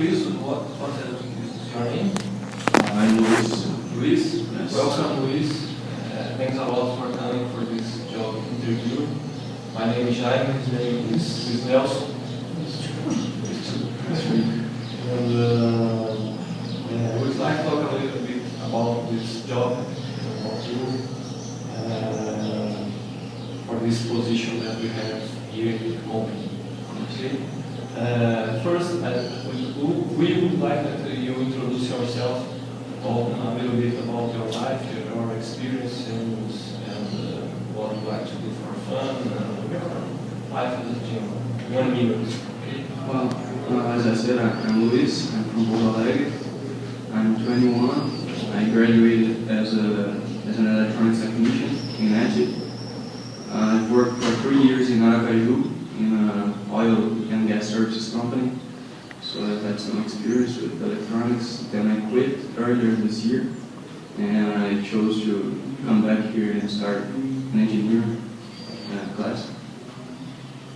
Please, what is your name? I'm Luis. Luis. Yes. Welcome, Luis. Thanks a lot for coming for this job interview. My name is Jaime. His name is Nelson. And I would like to talk a little bit about this job, about you, for this position that we have here in the company. Okay. First, we would like that you introduce yourself, talk a little bit about your life, your experience, and what you like to do for fun, your life as a gym. 1 minute. Okay. Well, as I said, I'm Luis. I'm from Porto Alegre. I'm 21. I graduated as an electronics technician in ETI. I've worked for 3 years in Aracaju in an oil and gas services company. So I've had some experience with electronics. Then I quit earlier this year, and I chose to come back here and start an engineering class.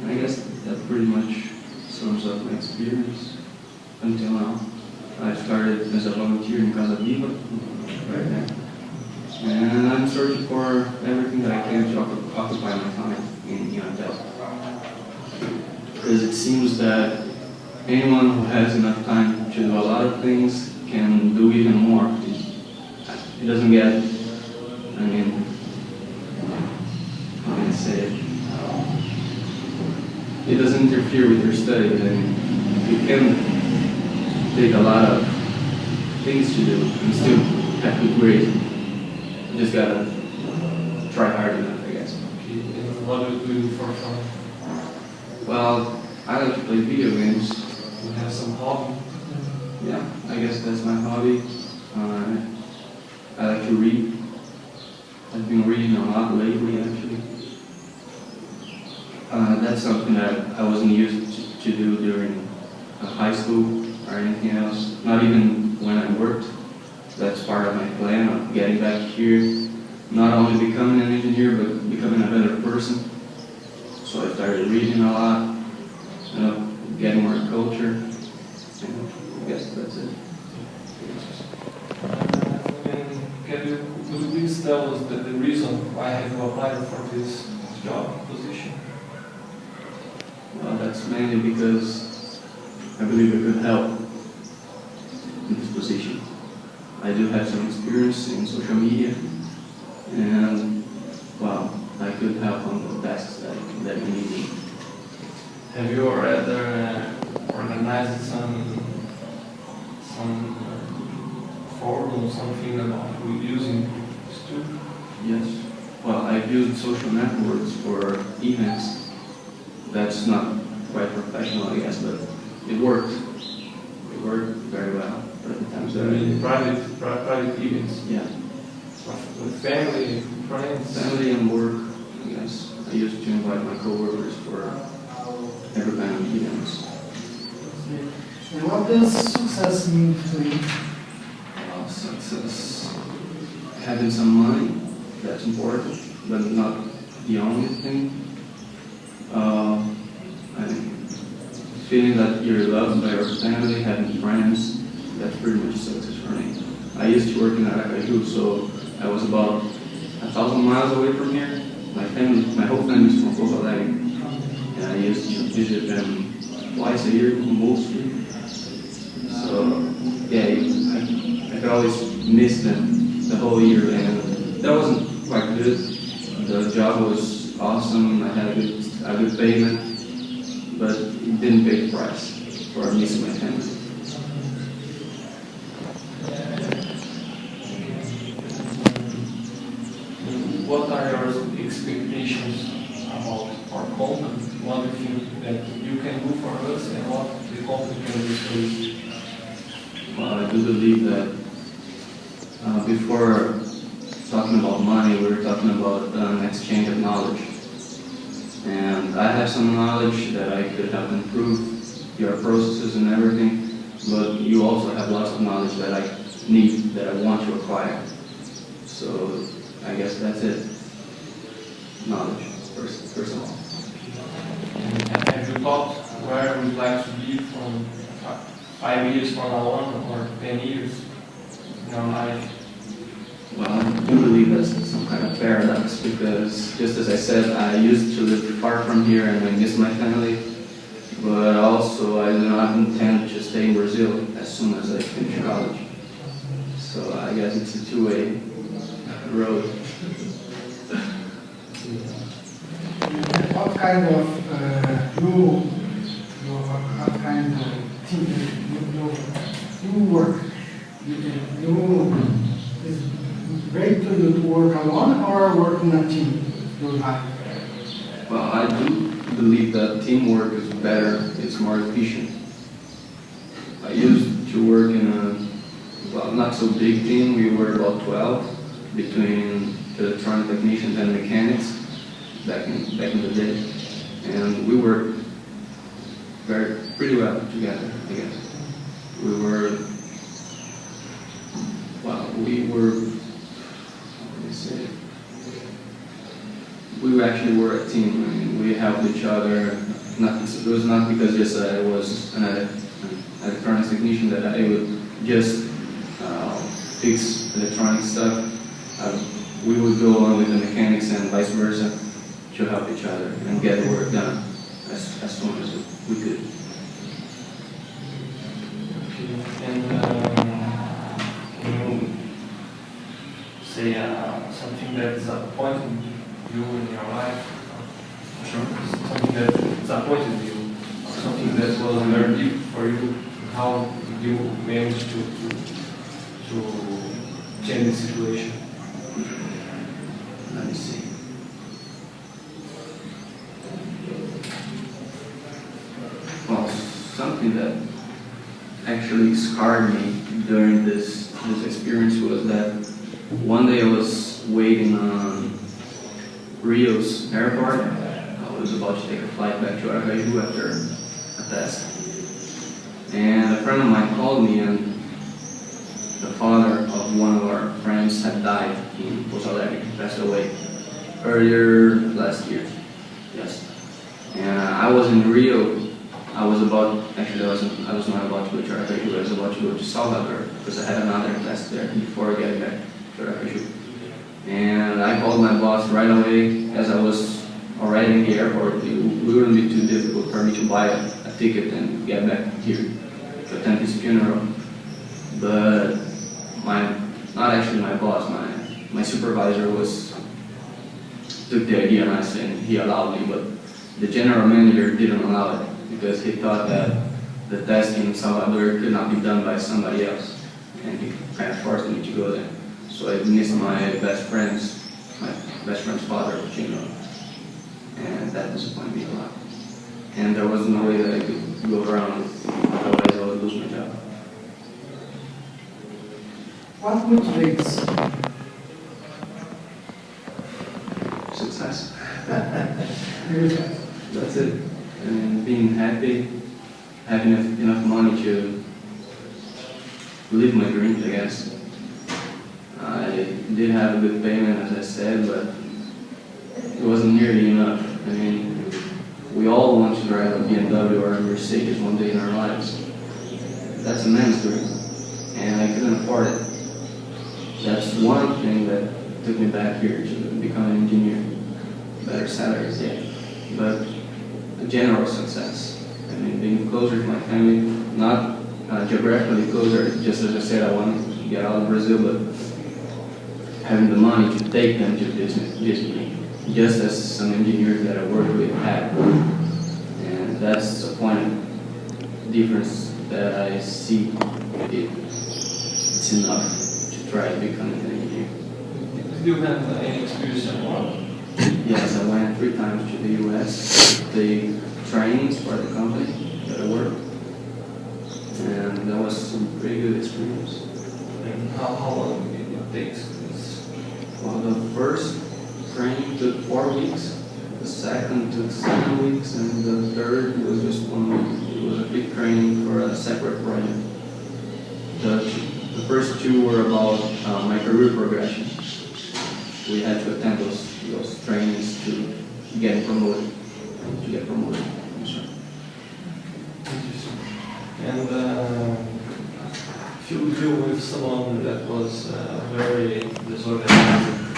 And I guess that pretty much sums up my experience until now. I started as a volunteer in Casa Viva, right now. And I'm searching for everything that I can to occupy my time in Intel. Because it seems that anyone who has enough time to do a lot of things can do even more. It doesn't get, I mean, how can I say it? It doesn't interfere with your studies, and you can take a lot of things to do and still have good grades. You just gotta try hard enough, I guess. Okay. And what do you do for fun? Well, I like to play video games. You have some hobby? Yeah, I guess that's my hobby. I like to read. I've been reading a lot lately, actually. That's something that I wasn't used to do during high school or anything else. Not even when I worked. That's part of my plan of getting back here. Not only becoming an engineer, but becoming a better person. So I started reading a lot, getting more culture. And I guess that's it. Could you please tell us the reason why have you applied for this job position? Well, that's mainly because I believe I could help in this position. I do have some experience in social media, and well, I could help on the tasks that you need. Have you already organized some forum, something about using this tool? Yes. Well, I've used social networks for events. That's not quite professional, I guess, but it worked. It worked very well for the times that I did. Private events? Yeah. With family, friends? Family and work, I guess. I used to invite my coworkers for every kind of events. And what does success mean to you? Success, having some money, that's important, but not the only thing. I think feeling that you're loved by your family, having friends, that's pretty much success for me. I used to work in Aracaju, so I was about 1,000 miles away from here. My whole family is from Porto Alegre, and I used to visit them twice a year, mostly. So, yeah, I could always miss them the whole year, and that wasn't quite good. The job was awesome, I had a good payment, but it didn't pay the price for missing my family. What are your expectations about our company? What do you think that you can do for us and what the company can do for you? Well, I do believe that before talking about money, we were talking about an exchange of knowledge. And I have some knowledge that I could help improve your processes and everything, but you also have lots of knowledge that I need, that I want to acquire. So I guess that's it. Knowledge, first of all. And have you thought where would you like to be from 5 years from now on or 10 years in our life? Well, I do believe that's some kind of paradox because, just as I said, I used to live far from here and I miss my family, but also I do not intend to stay in Brazil as soon as I finish college. So I guess it's a two-way road. What kind of what kind of team you work? Is it great to work alone or work in a team? You like? Well, I do believe that teamwork is better, it's more efficient. I used to work in a, well, not so big team. We were about 12 between electronic technicians and mechanics back in the day. And we worked pretty well together, I guess. We actually were a team. I mean, we helped each other. It was not because just I was an electronics technician that I would just fix electronic stuff. We would go along with the mechanics and vice versa to help each other and get the work done as soon as we could. And can you say something that disappointed you in your life? Sure. Something that disappointed you, something that was very deep for you. How did you manage to change the situation? Let me see. Well, something that actually scarred me during this experience was that one day I was waiting on Rio's airport. I was about to take a flight back to Aracaju after a test. And a friend of mine called me, and the father of one of our friends had died in Pouso Alegre, passed away earlier last year. Yes. And I was in Rio. I was not about to go to Aracaju. I was about to go to Salvador because I had another test there before getting back to Aracaju. And I called my boss right away as I was already in the airport. It wouldn't be too difficult for me to buy a ticket and get back here to attend his funeral. But not actually my boss, my supervisor took the idea and he allowed me, but the general manager didn't allow it because he thought that the test in Salvador could not be done by somebody else, and he kind of forced me to go there. So I missed my best friend's father, and that disappointed me a lot. And there was no way that I could go around with, otherwise I would lose my job. What motivates? Success. That's it. I mean, being happy, having enough money to live my dreams, I guess. I did have a good payment, as I said, but it wasn't nearly enough. I mean, we all want to drive a BMW or a Mercedes one day in our lives. That's a man's dream, and I couldn't afford it. That's one thing that took me back here to become an engineer. Better salaries, yeah, but a general success. I mean, being closer to my family, not geographically closer, just as I said, I wanted to get out of Brazil, but having the money to take them to Disney, just as some engineers that I worked with had. And that's a point of difference that I see. It's enough to try to become an engineer. Did you have any experience abroad? Yes, I went 3 times to the US to take trainings for the company that I worked. And that was some pretty good experience. And how long did it take? Well, the first training took 4 weeks, the second took 7 weeks, and the third was just 1 week. It was a big training for a separate project. The first 2 were about my career progression. We had to attend those trainings to get promoted. I'm sorry. And if you deal with someone that was very disorganized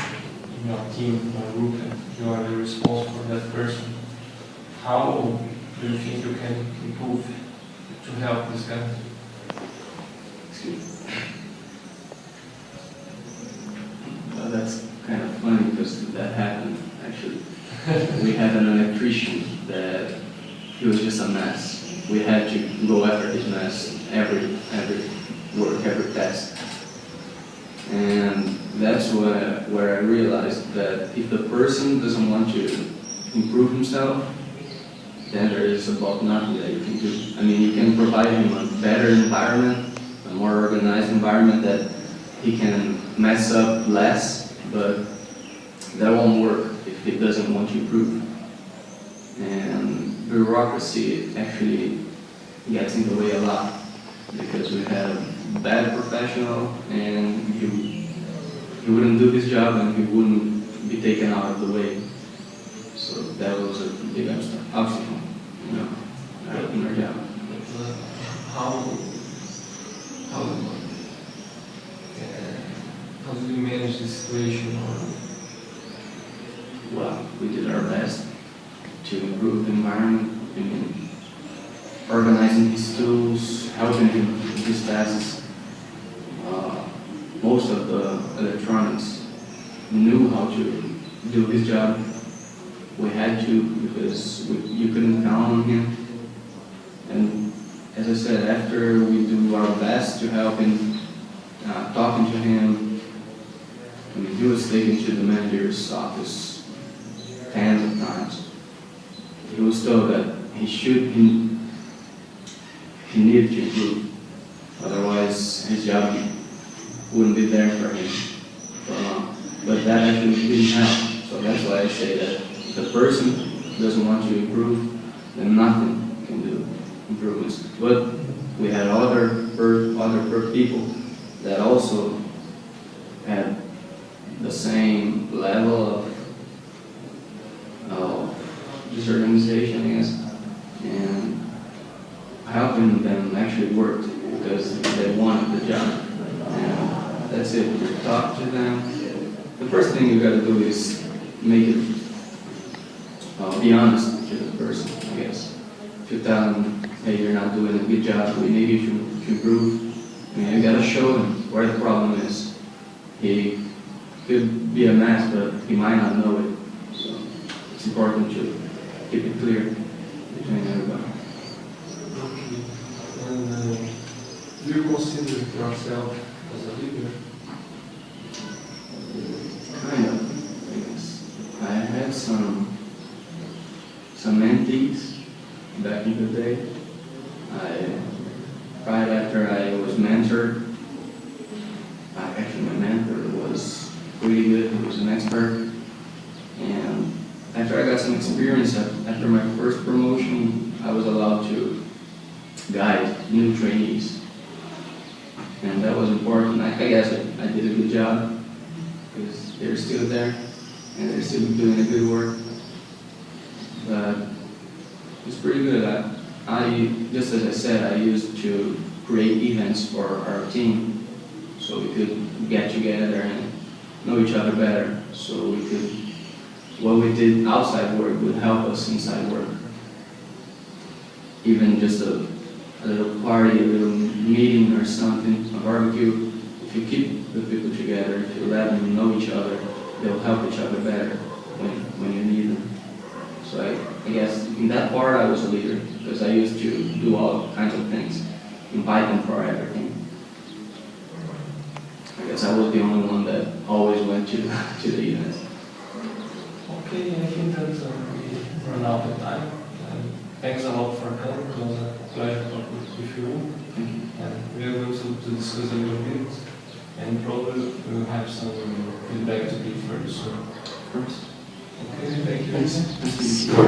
in your team or group, and you are the responsible for that person, how do you think you can improve to help this guy? Excuse me. Well, that's kind of funny because that happened actually. We had an electrician that he was just a mess. We had to go after his mess every work, every task. And that's where I realized that if the person doesn't want to improve himself, then there is about nothing that you can do. I mean, you can provide him a better environment, a more organized environment that he can mess up less, but that won't work if he doesn't want to improve. And bureaucracy actually gets in the way a lot because we have a bad professional and he wouldn't do his job and he wouldn't be taken out of the way. So that was a big obstacle, in our job. How did you manage this situation? Well, we did our best to improve the environment, organizing his tools, helping him with his tasks. Most of the electronics knew how to do his job. We had to because you couldn't count on him. And as I said, after we do our best to help him, talking to him, he was taken to the manager's office tens of times. He was told that he needed to improve, otherwise his job wouldn't be there for him for long. But that actually didn't help. So that's why I say that if the person doesn't want to improve, then nothing can do improvements. But we had other people that also had the same level of disorganization, I guess, and helping them actually worked because they wanted the job. And that's it. You talk to them. The first thing you got to do is make it be honest to the person, I guess. If you tell them, hey, you're not doing a good job, we need you to improve. I mean, you got to show them where the problem is. He could be a mess, but he might not know it. So it's important to keep it clear between everybody. Okay. And do you consider yourself as a leader? Kind of, I guess. I had some mentees back in the day. Right after I was mentored, actually my mentor was pretty good. He was an expert. And after I got some experience, after my first promotion, I was allowed to guide new trainees. And that was important. I guess I did a good job because they're still there and they're still doing a good work. But it's pretty good. Just as I said, I used to create events for our team so we could get together and know each other better. So we could, what we did outside work would help us inside work. Even just a little party, a little meeting or something, a barbecue. If you keep the people together, if you let them know each other, they'll help each other better when you need them. So I guess in that part I was a leader because I used to do all kinds of things, invite them for everything. I guess I was the only one that always went to the events. Okay, I think that we run out of time. Thanks a lot for coming. It was a pleasure talking with you. And we are going to discuss a little bit, and probably we'll have some feedback to give very soon. First. Okay, thank you. Thanks.